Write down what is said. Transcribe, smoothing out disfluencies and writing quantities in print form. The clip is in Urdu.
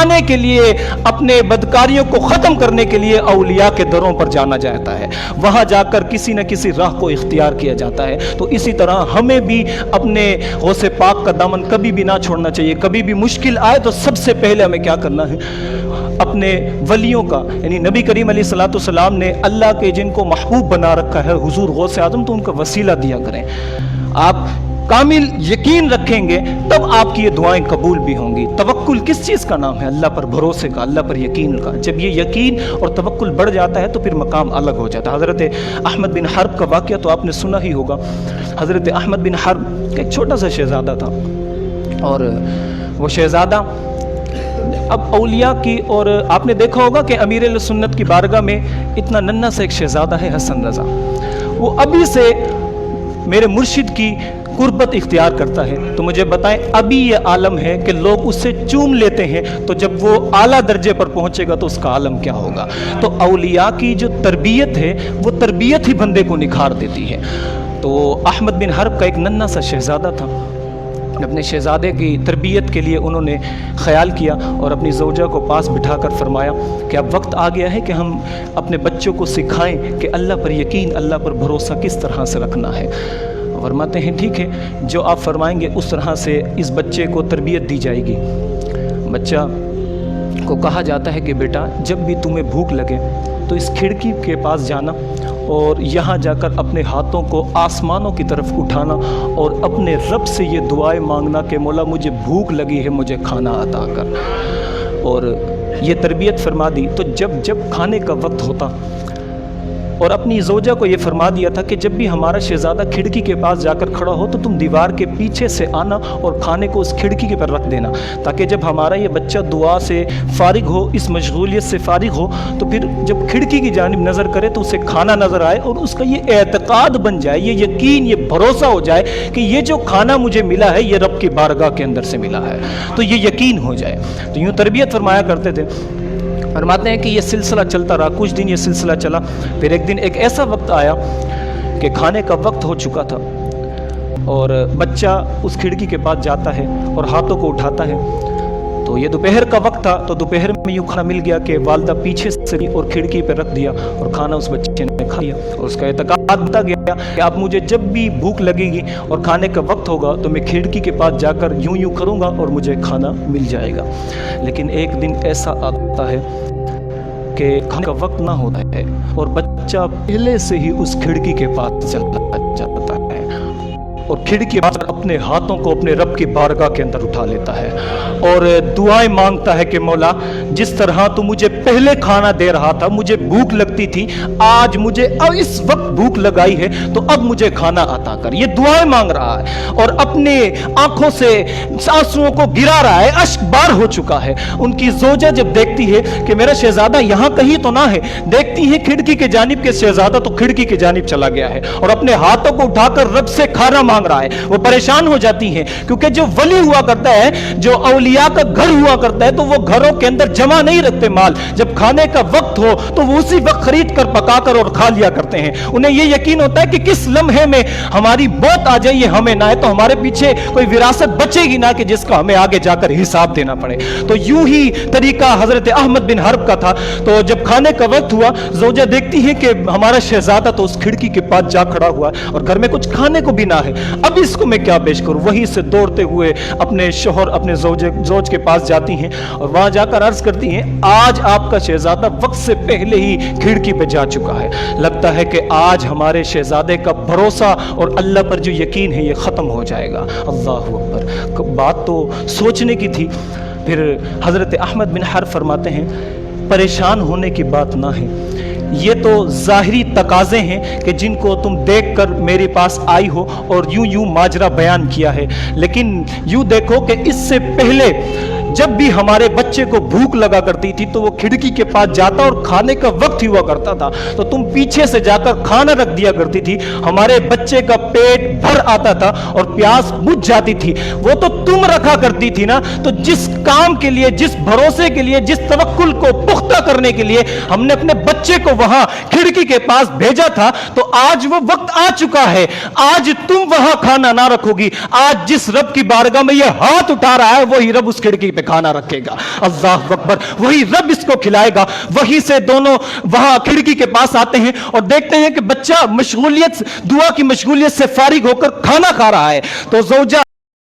چھپانے کے لیے, اپنے بدکاریوں کو ختم کرنے کے لیے اولیاء کے دروں پر جانا جاتا ہے, وہاں جا کر کسی نہ کسی راہ کو اختیار کیا جاتا ہے. تو اسی طرح ہمیں بھی اپنے غوث پاک کا دامن کبھی بھی نہ چھوڑنا چاہیے. کبھی بھی مشکل آئے تو سب سے پہلے ہمیں کیا کرنا ہے, اپنے ولیوں کا, یعنی نبی کریم علیہ الصلوۃ والسلام نے اللہ کے جن کو محبوب بنا رکھا ہے حضور غوث اعظم, تو ان کا وسیلہ دیا کریں. آپ کامل یقین رکھیں گے تب آپ کی یہ دعائیں قبول بھی ہوں گی. توکل کس چیز کا نام ہے؟ اللہ پر بھروسے کا, اللہ پر یقین کا. جب یہ یقین اور توکل بڑھ جاتا ہے تو پھر مقام الگ ہو جاتا ہے. حضرت احمد بن حرب کا واقعہ تو آپ نے سنا ہی ہوگا. حضرت احمد بن حرب ایک چھوٹا سا شہزادہ تھا, اور وہ شہزادہ اب اولیاء کی, اور آپ نے دیکھا ہوگا کہ امیر اہل سنت کی بارگاہ میں اتنا ننھا سا ایک شہزادہ ہے حسن رضا, وہ ابھی سے میرے مرشد کی قربت اختیار کرتا ہے. تو مجھے بتائیں ابھی یہ عالم ہے کہ لوگ اس سے چوم لیتے ہیں, تو جب وہ اعلیٰ درجے پر پہنچے گا تو اس کا عالم کیا ہوگا. تو اولیاء کی جو تربیت ہے وہ تربیت ہی بندے کو نکھار دیتی ہے. تو احمد بن حرب کا ایک ننھا سا شہزادہ تھا. اپنے شہزادے کی تربیت کے لیے انہوں نے خیال کیا اور اپنی زوجہ کو پاس بٹھا کر فرمایا کہ اب وقت آ گیا ہے کہ ہم اپنے بچوں کو سکھائیں کہ اللہ پر یقین, اللہ پر بھروسہ کس طرح سے رکھنا ہے. فرماتے ہیں ٹھیک ہے, جو آپ فرمائیں گے اس طرح سے اس بچے کو تربیت دی جائے گی. بچہ کو کہا جاتا ہے کہ بیٹا جب بھی تمہیں بھوک لگے تو اس کھڑکی کے پاس جانا اور یہاں جا کر اپنے ہاتھوں کو آسمانوں کی طرف اٹھانا اور اپنے رب سے یہ دعائیں مانگنا کہ مولا مجھے بھوک لگی ہے, مجھے کھانا عطا کر. اور یہ تربیت فرما دی. تو جب کھانے کا وقت ہوتا, اور اپنی زوجہ کو یہ فرما دیا تھا کہ جب بھی ہمارا شہزادہ کھڑکی کے پاس جا کر کھڑا ہو تو تم دیوار کے پیچھے سے آنا اور کھانے کو اس کھڑکی کے پر رکھ دینا, تاکہ جب ہمارا یہ بچہ دعا سے فارغ ہو, اس مشغولیت سے فارغ ہو, تو پھر جب کھڑکی کی جانب نظر کرے تو اسے کھانا نظر آئے اور اس کا یہ اعتقاد بن جائے, یہ یقین, یہ بھروسہ ہو جائے کہ یہ جو کھانا مجھے ملا ہے یہ رب کی بارگاہ کے اندر سے ملا ہے, تو یہ یقین ہو جائے. تو یوں تربیت فرمایا کرتے تھے. فرماتے ہیں کہ یہ سلسلہ چلتا رہا, کچھ دن یہ سلسلہ چلا. پھر ایک دن ایک ایسا وقت آیا کہ کھانے کا وقت ہو چکا تھا, اور بچہ اس کھڑکی کے پاس جاتا ہے اور ہاتھوں کو اٹھاتا ہے. تو یہ دوپہر کا وقت تھا, تو دوپہر میں یوں کھانا مل گیا کہ والدہ پیچھے سے اور کھڑکی پہ رکھ دیا اور کھانا اس بچے نے کھا لیا. اور اس کا اعتقاد بتا گیا کہ آپ مجھے جب بھی بھوک لگے گی اور کھانے کا وقت ہوگا تو میں کھڑکی کے پاس جا کر یوں کروں گا اور مجھے کھانا مل جائے گا. لیکن ایک دن ایسا آتا ہے کہ کھانے کا وقت نہ ہوتا ہے اور بچہ پہلے سے ہی اس کھڑکی کے پاس چلا جاتا ہے اور کھڑکی پر اپنے ہاتھوں کو اپنے رب کی بارگاہ کے اندر اٹھا لیتا ہے اور دعائیں مانگتا ہے کہ مولا جس طرح تو مجھے پہلے کھانا دے رہا تھا, مجھے بھوک لگتی تھی, آج مجھے اب اس وقت بھوک لگائی ہے تو اب مجھے کھانا عطا کر. یہ دعائیں مانگ رہا ہے اور اپنے آنکھوں سے آنسوؤں کو گرا رہا ہے, اشک بار ہو چکا ہے. ان کی زوجہ جب دیکھتی ہے کہ میرا شہزادہ یہاں کہیں تو نہ ہے, دیکھتی ہے کھڑکی کے جانب کے شہزادہ تو کھڑکی کے جانب چلا گیا ہے اور اپنے ہاتھوں کو اٹھا کر رب سے کھانا مانگ رہا ہے. وہ پریشان ہو جاتی ہیں کیونکہ جو ولی ہوا کرتا ہے, جو اولیاء کا گھر ہوا کرتا ہے, تو وہ گھروں کے اندر جمع نہیں رکھتے مال. جب کھانے کا وقت ہو تو وہ اسی وقت خرید کر پکا کر اور کھا لیا کرتے ہیں. انہیں یہ یقین ہوتا ہے کہ کس لمحے میں ہماری موت آ جائے, یہ ہمیں نہ ہے تو ہمارے پیچھے کوئی وراثت بچے گی نہ کہ جس کا ہمیں آگے جا کر حساب دینا پڑے. تو یوں ہی طریقہ حضرت احمد بن حرب کا تھا. تو جب کھانے کا وقت ہوا, زوجہ دیکھتی ہے کہ ہمارا شہزادہ تو اس کھڑکی کے پاس جا کھڑا ہوا اور گھر میں کچھ کھانے کو بھی نہ ہے, اب اس کو میں کیا پیش کروں. وہیں سے دوڑتے ہوئے اپنے شوہر اپنے زوج کے پاس جاتی ہیں اور وہاں جا کر عرض کرتی ہیں آج آپ کا شہزادہ وقت سے پہلے ہی کھڑکی پہ جا چکا ہے, لگتا ہے کہ آج ہمارے شہزادے کا بھروسہ اور اللہ پر جو یقین ہے یہ ختم ہو جائے گا. اللہ اکبر, بات تو سوچنے کی تھی. پھر حضرت احمد بن حرب فرماتے ہیں پریشان ہونے کی بات نہ ہے, یہ تو ظاہری تقاضے ہیں کہ جن کو تم دیکھ کر میرے پاس آئی ہو اور یوں ماجرا بیان کیا ہے, لیکن یوں دیکھو کہ اس سے پہلے جب بھی ہمارے بچے کو بھوک لگا کرتی تھی تو وہ کھڑکی کے پاس جاتا اور کھانے کا وقت ہوا کرتا تھا تو تم پیچھے سے جا کر کھانا رکھ دیا کرتی تھی, ہمارے بچے کا پیٹ بھر آتا تھا اور پیاس بجھ جاتی تھی, وہ تو تم رکھا کرتی تھی نا. تو جس کام کے لیے, جس بھروسے کے لیے, جس توکل کو پختہ کرنے کے لیے ہم نے اپنے بچے کو وہاں کھڑکی کے پاس بھیجا تھا, تو آج وہ وقت آ چکا ہے, آج تم وہاں کھانا نہ رکھو گی. آج جس رب کی بارگاہ میں یہ ہاتھ اٹھا رہا ہے وہی رب اس کھڑکی پہ کھانا رکھے گا. اللہ اکبر. وہی رب اس کو کھلائے گا. وہی سے دونوں وہاں کھڑکی کے پاس آتے ہیں اور دیکھتے ہیں کہ بچہ مشغولیت، دعا کی مشغولیت سے فارغ ہو کر کھانا کھا رہا ہے. تو زوجہ